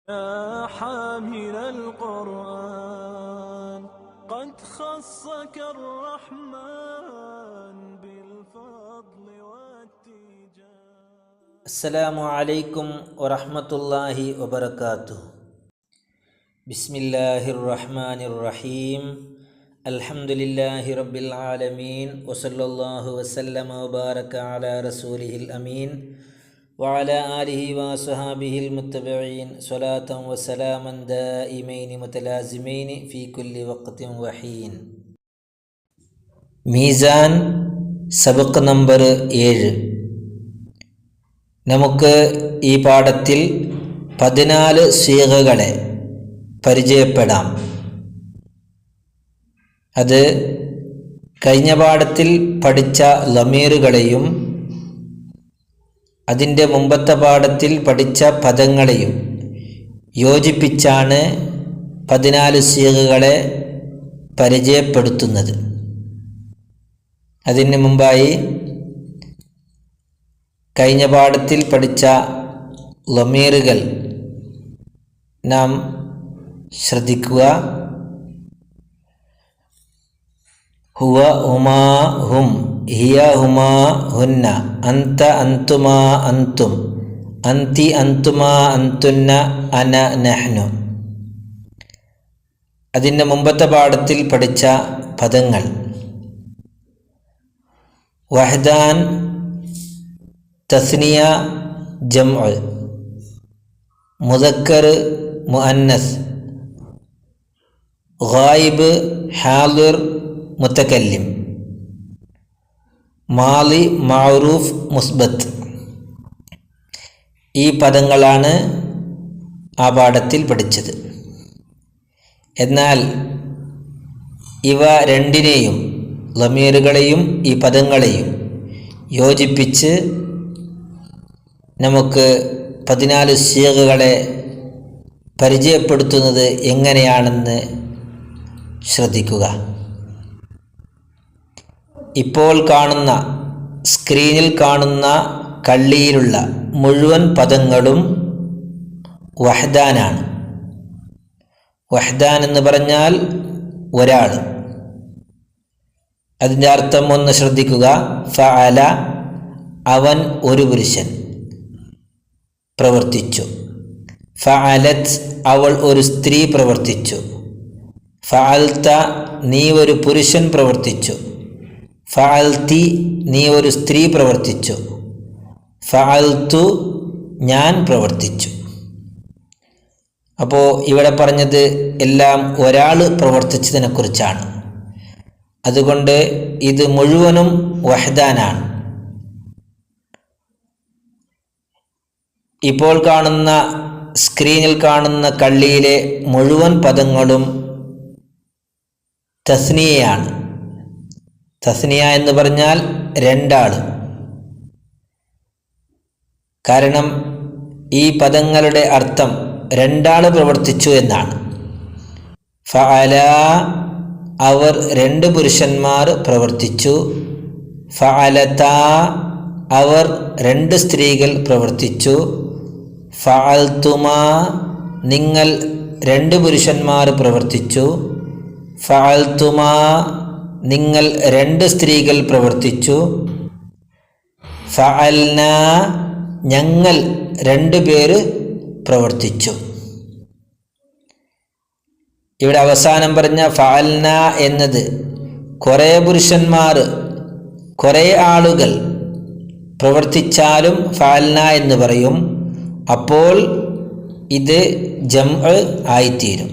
يا حامل القرآن قد خصك الرحمن بالفضل والتيجان. السلام عليكم ورحمة الله وبركاته. بسم الله الرحمن الرحيم. الحمد لله رب العالمين وصلى الله وسلم وبارك على رسوله الأمين وعلى آله وصحابه المتبعين صلاة وسلاما دائمين متلازمين في كل وقت وحين. മീസാൻ സബക്ക് നമ്പർ 7. നമുക്ക് ഈ പാഠത്തിൽ 14 സീഗകളെ പരിചയപ്പെടാം. അത് കഴിഞ്ഞ പാഠത്തിൽ പഠിച്ച ലമീറുകളെയും അതിൻ്റെ മുമ്പത്തെ പാഠത്തിൽ പഠിച്ച പദങ്ങളെയും യോജിപ്പിച്ചാണ് 14 സീഗകളെ പരിചയപ്പെടുത്തുന്നത്. അതിന് മുമ്പായി കഴിഞ്ഞ പാഠത്തിൽ പഠിച്ച ലമീറുകൾ നാം ശ്രദ്ധിക്കുക. ഹുവ ഹുമാ ഹും, ഹിയ ഹുമാ ഹുന്ന, അന്ത അന്തുമാ അന്തും, അന്തി അന്തുമാ അന്തുന്ന, അന നഹ്നു. അതിൻ്റെ മുമ്പത്തെ പാഠത്തിൽ പഠിച്ച പദങ്ങൾ: വഹ്ദാൻ, തസ്നിയ, ജംഉ, മുദക്കർ, മുഅന്നസ്, ഗായിബ്, ഹാദിർ, മുതകല്ലിം, മാളി, മഅറൂഫ്, മുസ്ബത്ത്. ഈ പദങ്ങളാണ് ആ പാഠത്തിൽ പഠിച്ചത്. എന്നാൽ ഇവ രണ്ടിനെയും, ലമീറുകളെയും ഈ പദങ്ങളെയും യോജിപ്പിച്ച് നമുക്ക് 14 സീഗകളെ പരിചയപ്പെടുത്തുന്നത് എങ്ങനെയാണെന്ന് ശ്രദ്ധിക്കുക. ഇപ്പോൾ കാണുന്ന, സ്ക്രീനിൽ കാണുന്ന കള്ളിയിലുള്ള മുഴുവൻ പദങ്ങളും വഹ്ദാനാണ്. വഹ്ദാൻ എന്ന് പറഞ്ഞാൽ ഒരാൾ. അതിൻ്റെ അർത്ഥം ഒന്ന് ശ്രദ്ധിക്കുക. ഫഅല, അവൻ, ഒരു പുരുഷൻ പ്രവർത്തിച്ചു. ഫഅലത്, അവൾ, ഒരു സ്ത്രീ പ്രവർത്തിച്ചു. ഫഅൽത, നീ ഒരു പുരുഷൻ പ്രവർത്തിച്ചു. ഫഅൽതി, നീ ഒരു സ്ത്രീ പ്രവർത്തിച്ചു. ഫഅൽതു, ഞാൻ പ്രവർത്തിച്ചു. അപ്പോൾ ഇവിടെ പറഞ്ഞത് എല്ലാം ഒരാൾ പ്രവർത്തിച്ചതിനെ കുറിച്ചാണ്. അതുകൊണ്ട് ഇത് മുഴുവനും വഹ്ദാനാണ്. ഇപ്പോൾ കാണുന്ന, സ്ക്രീനിൽ കാണുന്ന കള്ളിയിലെ മുഴുവൻ പദങ്ങളും തസ്നിയയാണ്. തസ്നിയ എന്ന് പറഞ്ഞാൽ രണ്ടാൾ. കാരണം ഈ പദങ്ങളുടെ അർത്ഥം രണ്ടാൾ പ്രവർത്തിച്ചു എന്നാണ്. ഫഅല, അവർ, 2 പുരുഷന്മാർ പ്രവർത്തിച്ചു. ഫഅലത, അവർ, 2 സ്ത്രീകൾ പ്രവർത്തിച്ചു. ഫഅൽതുമാ, നിങ്ങൾ, 2 പുരുഷന്മാർ പ്രവർത്തിച്ചു. ഫഅൽതുമാ, നിങ്ങൾ, 2 സ്ത്രീകൾ പ്രവർത്തിച്ചു. ഫഅൽന, ഞങ്ങൾ, 2 പേര് പ്രവർത്തിച്ചു. ഇവിടെ അവസാനം പറഞ്ഞ ഫഅൽന എന്നത് കുറേ പുരുഷന്മാർ, കുറേ ആളുകൾ പ്രവർത്തിച്ചാലും ഫഅൽന എന്ന് പറയും. അപ്പോൾ ഇത് ജംഉ ആയിത്തീരും.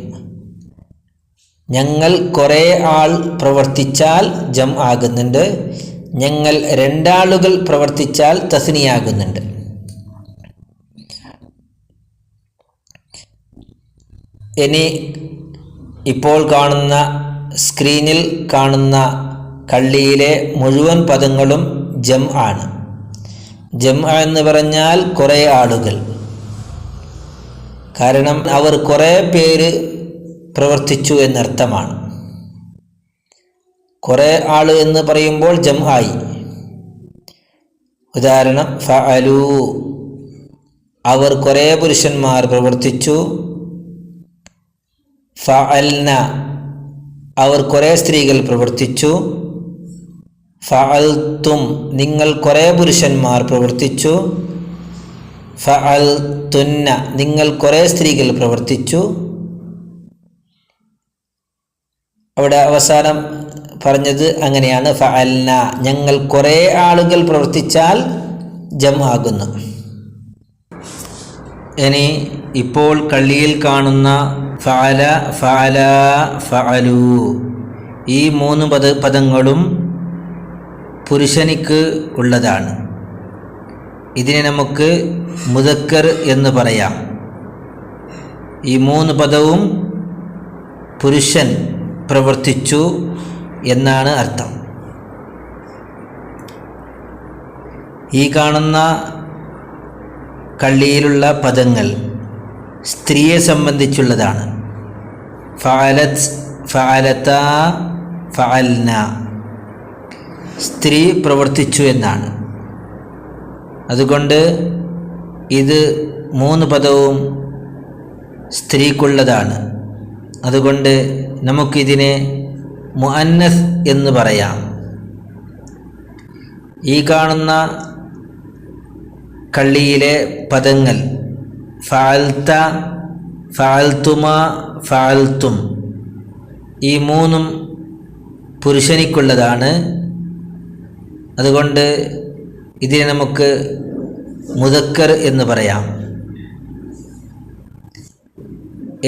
ഞങ്ങൾ കുറേ ആൾ പ്രവർത്തിച്ചാൽ ജം ആകുന്നുണ്ട്. ഞങ്ങൾ 2 ആളുകൾ പ്രവർത്തിച്ചാൽ തസ്നിയാകുന്നുണ്ട്. ഇനി ഇപ്പോൾ കാണുന്ന, സ്ക്രീനിൽ കാണുന്ന കള്ളിയിലെ മുഴുവൻ പദങ്ങളും ജം ആണ്. ജം എന്ന് പറഞ്ഞാൽ കുറേ ആളുകൾ. കാരണം അവർ കുറേ പേര് പ്രവർത്തിച്ചു എന്നർത്ഥമാണ്. കുറേ ആൾ എന്ന് പറയുമ്പോൾ ജം ആയി. ഉദാഹരണം ഫഅലു, അവർ കുറേ പുരുഷന്മാർ പ്രവർത്തിച്ചു. ഫഅൽന അവർ കുറേ സ്ത്രീകൾ പ്രവർത്തിച്ചു. ഫഅൽതും നിങ്ങൾ കുറേ പുരുഷന്മാർ പ്രവർത്തിച്ചു. ഫഅൽതുന്ന നിങ്ങൾ കുറേ സ്ത്രീകൾ പ്രവർത്തിച്ചു. അവിടെ അവസാനം പറഞ്ഞത് അങ്ങനെയാണ്, ഫഅൽന ഞങ്ങൾ കുറേ ആളുകൾ പ്രവർത്തിച്ചാൽ ജം ആകുന്നു. ഇനി ഇപ്പോൾ കള്ളിയിൽ കാണുന്ന ഫഅല, ഫഅല, ഫഅലു ഈ 3 പദങ്ങളും പുരുഷനിക്ക് ഉള്ളതാണ്. ഇതിനെ നമുക്ക് മുദക്കർ എന്ന് പറയാം. ഈ 3 പദവും പുരുഷൻ പ്രവർത്തിച്ചു എന്നാണ് അർത്ഥം. ഈ കാണുന്ന കള്ളിയിലുള്ള പദങ്ങൾ സ്ത്രീയെ സംബന്ധിച്ചുള്ളതാണ്. ഫഅലത്, ഫഅലത, ഫഅൽന സ്ത്രീ പ്രവർത്തിച്ചു എന്നാണ്. അതുകൊണ്ട് ഇത് 3 പദവും സ്ത്രീക്കുള്ളതാണ്. അതുകൊണ്ട് നമുക്കിതിനെ മുഅന്നസ് എന്ന് പറയാം. ഈ കാണുന്ന കള്ളിയിലെ പദങ്ങൾ ഫഅൽത, ഫഅൽതുമ, ഫഅൽതും ഈ 3ഉം പുരുഷനിക്കുള്ളതാണ്. അതുകൊണ്ട് ഇതിനെ നമുക്ക് മുദക്കർ എന്ന് പറയാം.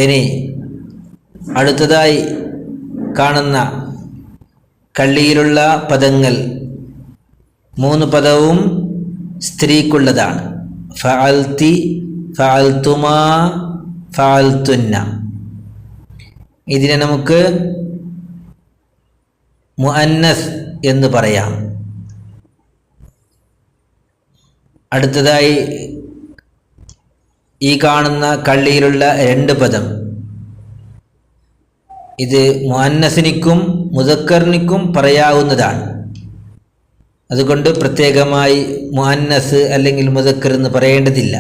ഇനി അടുത്തതായി കാണുന്ന കള്ളിയിലുള്ള പദങ്ങൾ 3 പദവും സ്ത്രീക്കുള്ളതാണ്. ഫഅൽതി, ഫഅൽതുമ, ഫഅൽതുന്ന ഇതിനെ നമുക്ക് മുഅന്നസ് എന്ന് പറയാം. അടുത്തതായി ഈ കാണുന്ന കള്ളിയിലുള്ള 2 പദം ഇത് മുഅന്നസിനിക്കും മുദക്കറിനിക്കും പറയാവുന്നതാണ്. അതുകൊണ്ട് പ്രത്യേകമായി മുഅന്നസ് അല്ലെങ്കിൽ മുദക്കർ എന്ന് പറയേണ്ടതില്ല.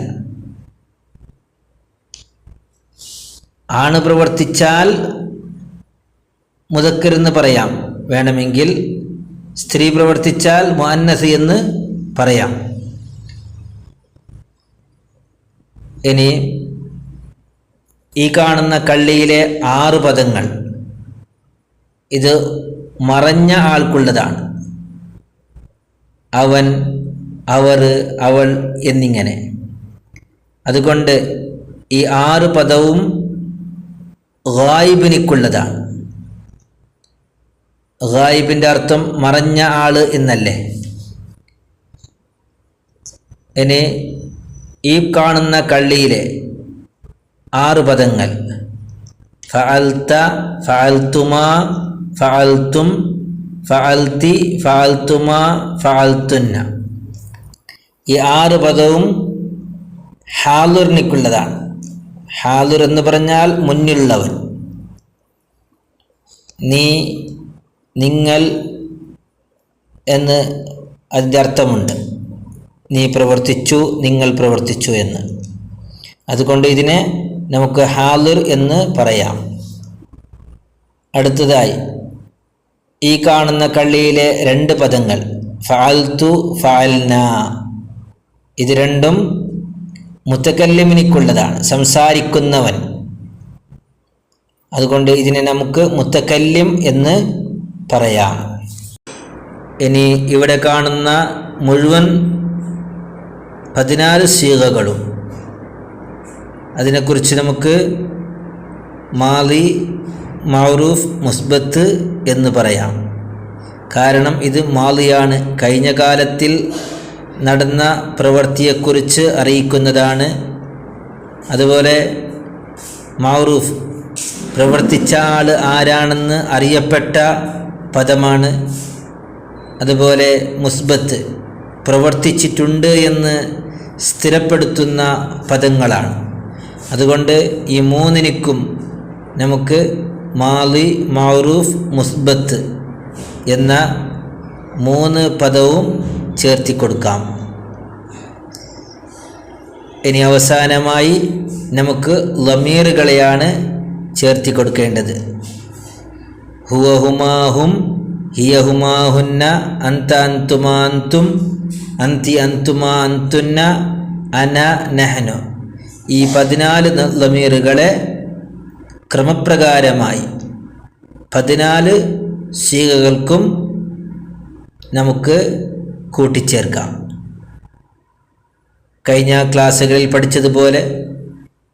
ആണ് പ്രവർത്തിച്ചാൽ മുദക്കർ എന്ന് പറയാം, വേണമെങ്കിൽ സ്ത്രീ പ്രവർത്തിച്ചാൽ മുഅന്നസ് എന്ന് പറയാം. ഇനി ഈ കാണുന്ന കള്ളിയിലെ 6 പദങ്ങൾ ഇത് മറഞ്ഞ ആൾക്കുള്ളതാണ്. അവൻ, അവർ, അവൾ എന്നിങ്ങനെ. അതുകൊണ്ട് ഈ 6 പദവും ഗായിബിനിക്കുള്ളതാണ്. ഗായിബിൻ്റെ അർത്ഥം മറഞ്ഞ ആള് എന്നല്ലേ. ഇനി ഈ കാണുന്ന കള്ളിയിലെ 6 പദങ്ങൾ ഫഅൽത, ഫഅൽതുമ, ഫഅൽതും, ഫഅൽതി, ഫഅൽതുമ, ഫഅൽതുന്ന ഈ 6 പദവും ഹാലുറിനിക്കുള്ളതാണ്. ഹാലുർ എന്ന് പറഞ്ഞാൽ മുന്നിലുള്ളവൻ. നീ, നിങ്ങൾ എന്ന് അതിൻ്റെ അർത്ഥമുണ്ട്. നീ പ്രവർത്തിച്ചു, നിങ്ങൾ പ്രവർത്തിച്ചു എന്ന്. അതുകൊണ്ട് ഇതിനെ നമുക്ക് ഹാലുർ എന്ന് പറയാം. അടുത്തതായി ഈ കാണുന്ന കള്ളിയിലെ 2 പദങ്ങൾ ഫഅൽതു, ഫഅൽന ഇത് രണ്ടും മുത്തക്കല്ലിമിനിക്കുള്ളതാണ്, സംസാരിക്കുന്നവൻ. അതുകൊണ്ട് ഇതിനെ നമുക്ക് മുത്തക്കല്ലിം എന്ന് പറയാം. ഇനി ഇവിടെ കാണുന്ന മുഴുവൻ 14 സീഗകളും അതിനെക്കുറിച്ച് നമുക്ക് മാലി, മഅറൂഫ്, മുസ്ബത്ത് എന്ന് പറയാം. കാരണം ഇത് മാലിയാണ്, കഴിഞ്ഞ കാലത്തിൽ നടന്ന പ്രവൃത്തിയെക്കുറിച്ച് അറിയിക്കുന്നതാണ്. അതുപോലെ മഅറൂഫ് പ്രവർത്തിച്ച ആൾ ആരാണെന്ന് അറിയപ്പെട്ട പദമാണ്. അതുപോലെ മുസ്ബത്ത് പ്രവർത്തിച്ചിട്ടുണ്ട് എന്ന് സ്ഥിരപ്പെടുത്തുന്ന പദങ്ങളാണ്. അതുകൊണ്ട് ഈ 3നും നമുക്ക് മാലി, മഅറൂഫ്, മുസ്ബത്ത് എന്ന 3 പദവും ചേർത്തി കൊടുക്കാം. ഇനി അവസാനമായി നമുക്ക് ലമീറുകളെയാണ് ചേർത്തി കൊടുക്കേണ്ടത്. ഹുവ ഹുമാഹും, ഹിയ ഹുമാഹുന്ന, അന്ത അന്തുമാ അന്തും, അന്തി അന്തുമാ അന്തുന്ന, അന നഹ്നു. ഈ 14 ലമീറുകളെ ക്രമപ്രകാരമായി 14 സീഗകൾക്കും നമുക്ക് കൂട്ടിച്ചേർക്കാം. കഴിഞ്ഞ ക്ലാസ്സുകളിൽ പഠിച്ചതുപോലെ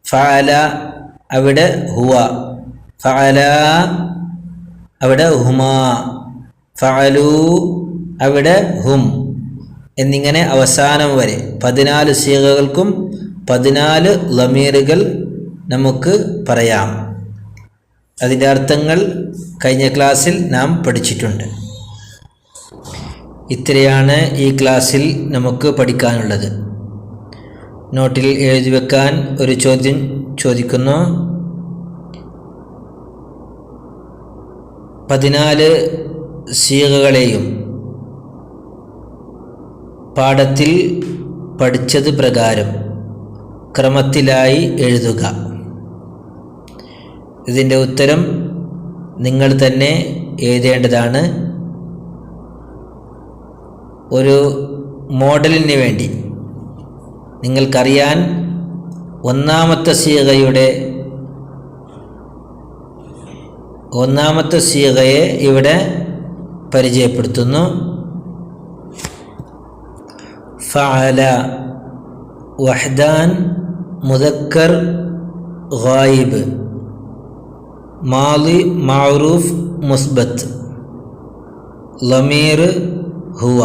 ഫഅല അവിടെ ഹുവ, ഫഅല അവിടെ ഹുമാ, ഫഅലു അവിടെ ഹും എന്നിങ്ങനെ അവസാനം വരെ 14 സീഗകൾക്കും 14 ലമീറുകൾ നമുക്ക് പറയാം. അതിൻ്റെ അർത്ഥങ്ങൾ കഴിഞ്ഞ ക്ലാസ്സിൽ നാം പഠിച്ചിട്ടുണ്ട്. ഇത്രയാണ് ഈ ക്ലാസ്സിൽ നമുക്ക് പഠിക്കാനുള്ളത്. നോട്ടിൽ എഴുതി വെക്കാൻ ഒരു ചോദ്യം ചോദിക്കുന്നു. 14 സീഗകളെയും പാഠത്തിൽ പഠിച്ചത് പ്രകാരം ക്രമത്തിലായി എഴുതുക. ഇതിൻ്റെ ഉത്തരം നിങ്ങൾ തന്നെ എഴുതേണ്ടതാണ്. ഒരു മോഡലിന് വേണ്ടി നിങ്ങൾക്കറിയാൻ ഒന്നാമത്തെ സീഗയെ ഇവിടെ പരിചയപ്പെടുത്തുന്നു. ഫഅല വഹ്ദാൻ മുദക്കർ ഗായിബ്, മാളി മഅറൂഫ് മുസ്ബത്ത്, ലമീർ ഹുവ.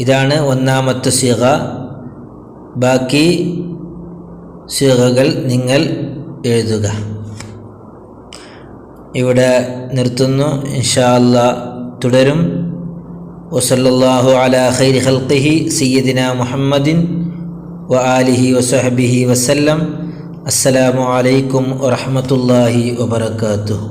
ഇതാണ് ഒന്നാമത്തെ സീഗ. ബാക്കി സീഗകൾ നിങ്ങൾ എഴുതുക. ഇവിടെ നിർത്തുന്നു. ഇൻഷാ അല്ലാഹ് തുടരും. വസല്ലല്ലാഹു അലാ ഖൈരി ഖൽഖിഹി സയ്യിദിനാ മുഹമ്മദിൻ വആലിഹി വസഹ്ബിഹി വസല്ലം. അസ്സലാമു അലൈക്കും വറഹ്മത്തുള്ളാഹി വബറകാതുഹു.